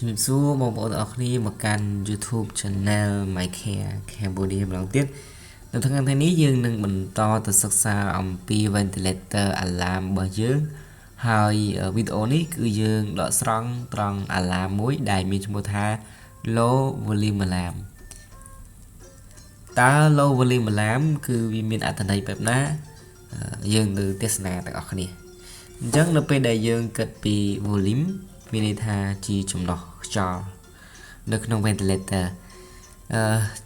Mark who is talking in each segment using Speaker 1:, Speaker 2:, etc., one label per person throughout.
Speaker 1: ជំរាបសួរបងប្អូនទាំងអស់គ្នាមកកាន់ YouTube Channel My Care Cambodia ម្ដងទៀតនៅថ្ងៃនេះយើងនឹងបន្តទៅសិក្សាអំពី ventilator alarm របស់យើងហើយវីដេអូនេះគឺយើងដកស្រង់ត្រង់ alarm មួយដែលមានឈ្មោះថា low volume alarm តើ low volume alarm គឺវាមានអត្ថន័យបែបណាយើងទៅទស្សនាទាំងអស់គ្នាអញ្ចឹងនៅពេលដែលយើងគិតពី volume មានន័យថាជាចំណុះខ្យល់នៅក្នុង ventilator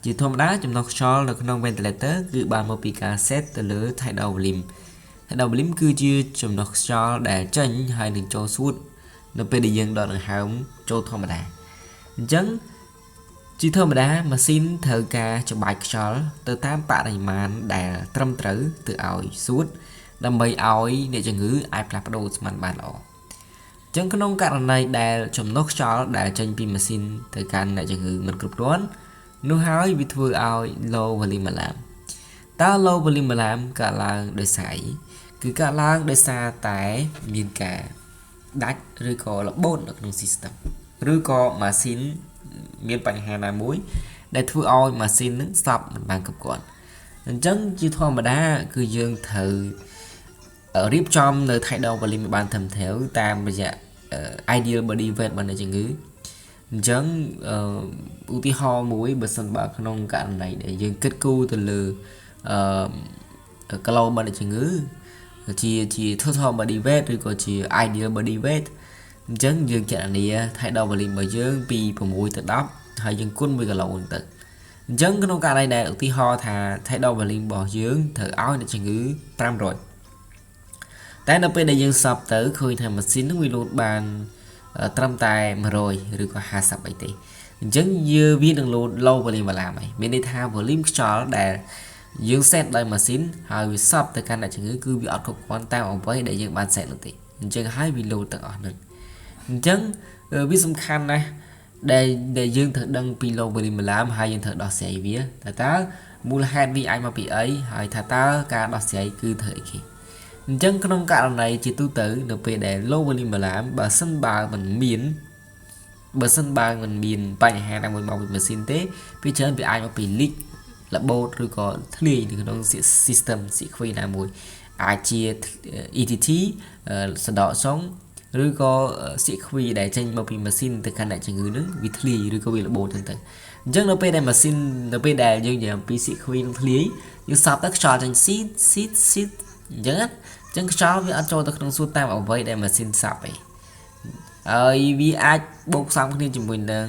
Speaker 1: ជាធម្មតាចំណុះខ្យល់នៅក្នុង ventilator គឺបានមកពីការ set ទៅលើ tidal volume tidal volume គឺជាចំណុះខ្យល់ដែលចេញហើយនឹងចូលសួតនៅពេលដែលយើងដកដង្ហើមចូលធម្មតាអញ្ចឹងជាធម្មតាម៉ាស៊ីនត្រូវការច្បាច់ខ្យល់ទៅតាមបរិមាណដែលត្រឹមត្រូវទៅឲ្យសួតដើម្បីឲ្យអ្នកជំងឺអាចផ្លាស់ប្ដូរស្មានបានល្អចឹងក្នុងករណីដែលចំណុះខ្យល់ដែលចេញពីម៉ាស៊ីនទៅកាន់អ្នកជំងឺមិនគ្រប់គ្រាន់នោះហើយវាធ្វើឲ្យ low volume alarm តើ low volume alarm កើតឡើងដោយសារអីគឺកើតឡើងដោយសារតែមានការដាច់ឬក៏របូតនៅក្នុង system ឬក៏ម៉ាស៊ីនមានបញ្ហាណាមួយដែលធ្វើឲ្យម៉ាស៊ីននឹងស្លាប់មិនបានគ្រប់គ្រាន់អញ្ចឹងជាធម្មតាគឺយើងត្រូវរៀបចំនៅ tidal volume ឲ្យបានត្រឹមត្រូវតាមរយៈideal body weight របស់អ្នកជំងឺអញ្ចឹងឧទាហរណ៍មួយបើសិនបើក្នុងករណីដែលយើងគិតគូរទៅលើគីឡូរបស់អ្នកជំងឺជា total body weight ឬក៏ជា ideal body weight អញ្ចឹងយើងគណនា tidal volume របស់យើងពី6ទៅ10ហើយយើងគុណ1គីឡូទៅអញ្ចឹងក្នុងករណីដែលឧទាហរណ៍ថា tidal volume របស់យើងត្រូវឲ្យអ្នកជំងឺ500តែនៅពេលដែលយើងសប់ទៅឃើញថាម៉ាស៊ីននឹងវាលោតបានត្រឹមតែ100ឬក៏50អីទេអញ្ចឹងយើងវានឹងលោត low volume alarm ហើយមានន័យថា volume ខ្យល់ដែលយើង set ដោយម៉ាស៊ីនហើយវាសប់ទៅកាន់អ្នកជំងឺគឺវាអត់គ្រប់គ្រាន់តាមអ្វីដែលយើងបាន set នោះទេអញ្ចឹងហើយវាលោតទាំងអស់ហ្នឹងអញ្ចឹងវាសំខាន់ណាស់ដែលយើងត្រូវដឹងពី low volume alarm ហើយយើងត្រូវដោះស្រាយវាតើមូលហេតុវាអាចមកពីអីហើយថាតើការដោះស្រាយគឺធ្វើអីគេអញ្ចឹងក្នុងករណីជាទូទៅនៅពេលដែល low volume alarm បើសិនបើមិនមានបញ្ហាណាមួយមកពីម៉ាស៊ីនទេវាច្រើនវាអាចមកពី leak របូតឬក៏ធ្លាយនៅក្នុង system ស៊ីខ្វីណាមួយអាចជា ETT សណ្ដកសុងឬក៏ស៊ីខ្វីដែលចេញមកពីម៉ាស៊ីនទៅកាន់អ្នកជំងឺនឹងវាធ្លាយឬក៏វារបូតទៅអញ្ចឹងនៅពេលដែលម៉ាស៊ីននៅពេលដែលយើងនិយាយអំពីស៊ីខ្វីនឹងធ្លាយយើងសប់ទៅខ្យល់ចេញស៊ីតអញ្ចឹងខ្យល់វាអត់ចូលទៅក្នុងសួតតាមអ្វីដែលម៉ាស៊ីនសាប់ឯងហើយវាអាចបូកផ្សំគ្នាជាមួយនឹង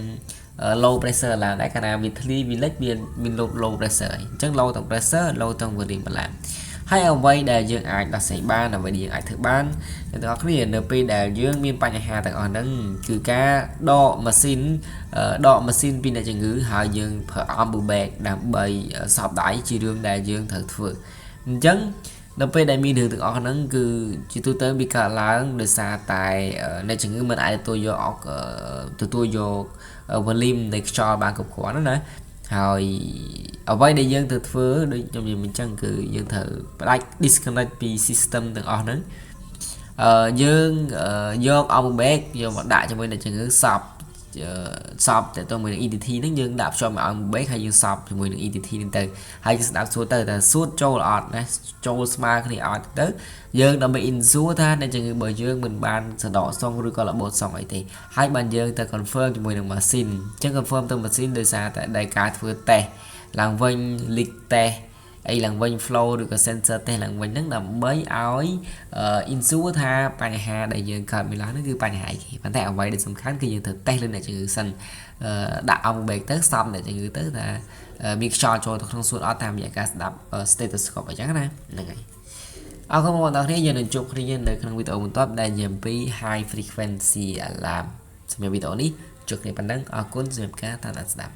Speaker 1: low pressure ឡើងដែរកាលណាវាធ្លាយវាលិចវាមាន low pressure អញ្ចឹង low ទាំង pressure low ទាំង volume ឡើងហើយអ្វីដែលយើងអាចដោះស្រាយបានអ្វីដែលយើងអាចធ្វើបានអ្នកទាំងអស់គ្នានៅពេលដែលយើងមានបញ្ហាទាំងអស់ហ្នឹងគឺការដកម៉ាស៊ីនពីអ្នកជំងឺហើយយើងប្រើ ambu bag ដើម្បីសបដៃជារឿងដែលយើងត្រូវធ្វើអញ្ចឹងនៅពេលដែលមានរឿងទាំងអស់ហ្នឹងគឺជាទូទៅវាកើតឡើងដោយសារតែអ្នកជំងឺមិនអាចទទួលយក volume នៃខ្យល់បានគ្រប់គ្រាន់ណាហើយអ្វីដែលយើងត្រូវធ្វើដូចខ្ញុំនិយាយអញ្ចឹងគឺយើងត្រូវផ្ដាច់ disconnect ពី system ទាំងអស់ហ្នឹងយើងយក ambu bag យកមកដាក់ជាមួយនឹងជំងឺសពតែទៅមួយនឹង ETT ហ្នឹងយើងដាក់ភ្ជាប់មក ambu bag ហើយយើងសពជាមួយនឹង ETT ហ្នឹងទៅហើយយើងស្ដាប់សួរទៅថាសួតចូលអត់ណាចូលស្មើគ្នាអត់ទៅយើងដើម្បី ensure ថាអ្នកជំងឺរបស់យើងមិនបានសណ្ដកសុងឬក៏របូតសុងអីទេហើយបានយើងទៅ confirm ជាមួយនឹងម៉ាស៊ីនអញ្ចឹង confirm ទៅម៉ាស៊ីនដោយសារតែដែលការធ្វើ test ឡើងវិញ leak test អីឡើងវិញ flow ឬក៏ sensor test ឡើងវិញហ្នឹងដើម្បីឲ្យ ensure ថាបញ្ហាដែលយើងកើតមានឡើងហ្នឹងគឺបញ្ហាអីគេប៉ុន្តែអ្វីដែលសំខាន់គឺយើងត្រូវ test លើអ្នកជំងឺសិនដាក់ ambu bag ទៅស្ទប់អ្នកជំងឺទៅថាមានខ្យល់ចូលទៅក្នុងសួតអត់តាមរយៈការស្ដាប់ stethoscope អញ្ចឹងណាហ្នឹងហើយអរគុណបងប្អូនទាំងគ្នាយើងនឹងជួបគ្នានៅក្នុងវីដេអូបន្ទាប់ដែលនិយាយអំពី high frequency alarm សម្រាប់វីដេអូនេះជួបគ្នាប៉ុណ្ណឹងអរគុណសម្រាប់ការតាមដានស្ដាប់